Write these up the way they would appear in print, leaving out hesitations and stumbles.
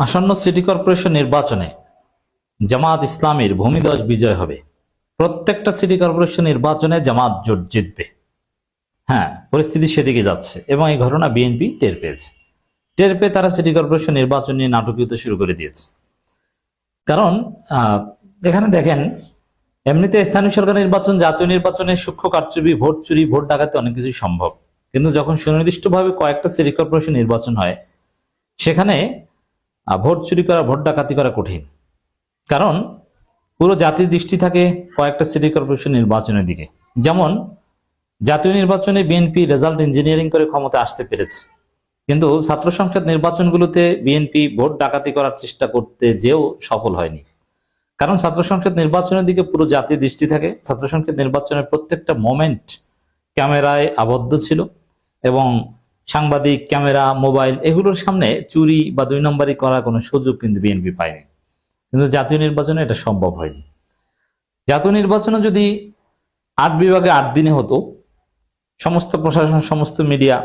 আসন্ন city corporation নির্বাচনে জামাত ইসলামীর ভূমিধস বিজয় হবে। প্রত্যেকটা সিটি কর্পোরেশন নির্বাচনে জামাত জোট জিতবে। হ্যাঁ, পরিস্থিতি সেদিকে যাচ্ছে এবং এই ঘটনা বিএনপি টের পেয়েছে। টের পেয়ে তারা সিটি কর্পোরেশন নির্বাচন নিয়ে নাটকীয়তা শুরু করে দিয়েছে। কারণ এখানে দেখেন, এমনিতে স্থানীয় সরকার নির্বাচন, জাতীয় নির্বাচনে সূক্ষ্ম কারচুপি, ভোট চুরি, ভোট ডাকাতি অনেক কিছুই সম্ভব। কিন্তু যখন সুনির্দিষ্টভাবে কয়েকটা সিটি কর্পোরেশন নির্বাচন হয়, সেখানে ভোট চুরি করা, ভোট ডাকাতি করা কঠিন। কারণ পুরো জাতির দৃষ্টি থাকে কয়েকটা সিটি কর্পোরেশন নির্বাচনের দিকে। যেমন জাতীয় নির্বাচনে বিএনপি রেজাল্ট ইঞ্জিনিয়ারিং করে ক্ষমতা আসতে পেরেছে, কিন্তু ছাত্র সংসদ নির্বাচনগুলোতে বিএনপি ভোট ডাকাতি করার চেষ্টা করতে যেও সফল হয়নি। কারণ ছাত্র সংসদ নির্বাচনের দিকে পুরো জাতির দৃষ্টি থাকে। ছাত্র সংসদ নির্বাচনের প্রত্যেকটা মোমেন্ট ক্যামেরায় আবদ্ধ ছিল এবং সাংবাদিক, ক্যামেরা, মোবাইল এগুলোর সামনে চুরি বা দুই নম্বরই করার কোনো সুযোগ কিন্তু বিএনপি পায়নি। কিন্তু জাতীয় নির্বাচনে এটা সম্ভব হয়নি। জাতীয় নির্বাচনে যদি 8 বিভাগে 8 দিনে হতো, সমস্ত প্রশাসন, সমস্ত মিডিয়া,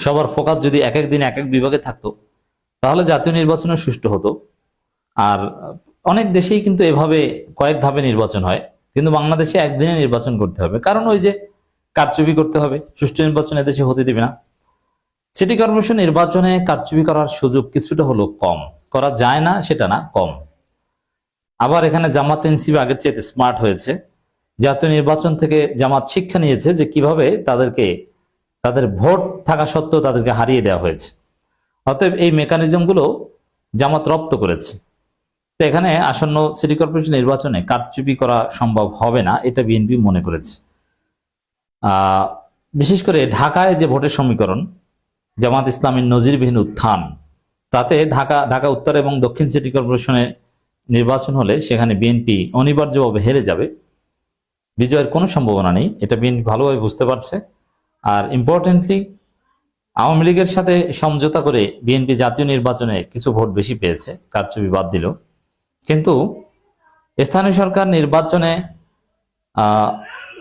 সবার ফোকাস যদি এক এক দিন এক এক বিভাগে থাকতো, তাহলে জাতীয় নির্বাচনে সুষ্ঠু হতো। আর অনেক দেশেই কিন্তু এভাবে কয়েক ধাপে নির্বাচন হয়, কিন্তু বাংলাদেশে একদিনে নির্বাচন করতে হবে। কারণ ওই যে কারচুপি করতে হবে, সুষ্ঠু নির্বাচন এদেশে হতে দিবে না। সিটি কর্পোরেশন নির্বাচনে কারচুপি করার সুযোগ কিছুটা হলো কম, করা যায় না সেটা না, কম। আবার এখানে জামাত এনসিপি আগের চেয়ে স্মার্ট হয়েছে। জাতীয় নির্বাচন থেকে জামাত শিক্ষা নিয়েছে যে কিভাবে তাদের ভোট থাকা সত্ত্বেও তাদেরকে হারিয়ে দেওয়া হয়েছে। অতএব এই মেকানিজমগুলো জামাত রপ্ত করেছে। তো এখানে আসন্ন সিটি কর্পোরেশন নির্বাচনে কারচুপি করা সম্ভব হবে না, এটা বিএনপি মনে করেছে। বিশেষ করে ঢাকায় যে ভোটের সমীকরণ, জামাত ইসলামীর নজিরবিহীন উত্থান, তাতে ঢাকা উত্তর এবং দক্ষিণ সিটি কর্পোরেশনে নির্বাচন হলে সেখানে বিএনপি অনিবার্যভাবে হেরে যাবে। বিজয়ের কোনো সম্ভাবনা নেই, এটা বিএনপি ভালোভাবে বুঝতে পারছে। আর ইম্পর্টেন্টলি, আওয়ামী লীগের সাথে সমঝোতা করে বিএনপি জাতীয় নির্বাচনে কিছু ভোট বেশি পেয়েছে, কারচুপি বাদ দিল। কিন্তু স্থানীয় সরকার নির্বাচনে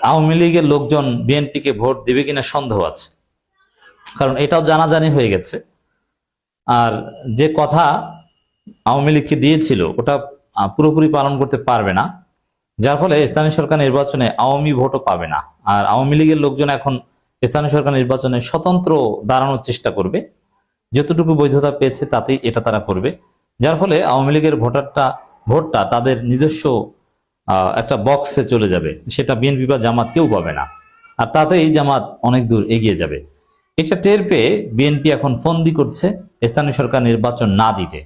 আওয়ামী লীগের লোকজন বিএনপিকে ভোট দেবে কিনা সন্দেহ আছে। কারণ এটাও জানাজানি হয়ে গেছে। আর যে কথা আওয়ামী লীগকে দিয়েছিল ওটা পুরোপুরি পালন করতে পারবে না, যার ফলে স্থানীয় সরকার নির্বাচনে আওয়ামী ভোটও পাবে না। আর আওয়ামী লীগের লোকজন এখন স্থানীয় সরকার নির্বাচনে স্বতন্ত্র দাঁড়ানোর চেষ্টা করবে। যতটুকু বৈধতা পেয়েছে তাতেই এটা তারা করবে, যার ফলে আওয়ামী লীগের ভোটটা তাদের নিজস্ব একটা বক্সে চলে যাবে, সেটা বিএনপি বা জামাত কেউ পাবে না। আর তাতেই জামাত অনেক দূর এগিয়ে যাবে। এটা টের পেয়ে বিএনপি এখন ফন্দি করছে স্থানীয় সরকার নির্বাচন না দিতে।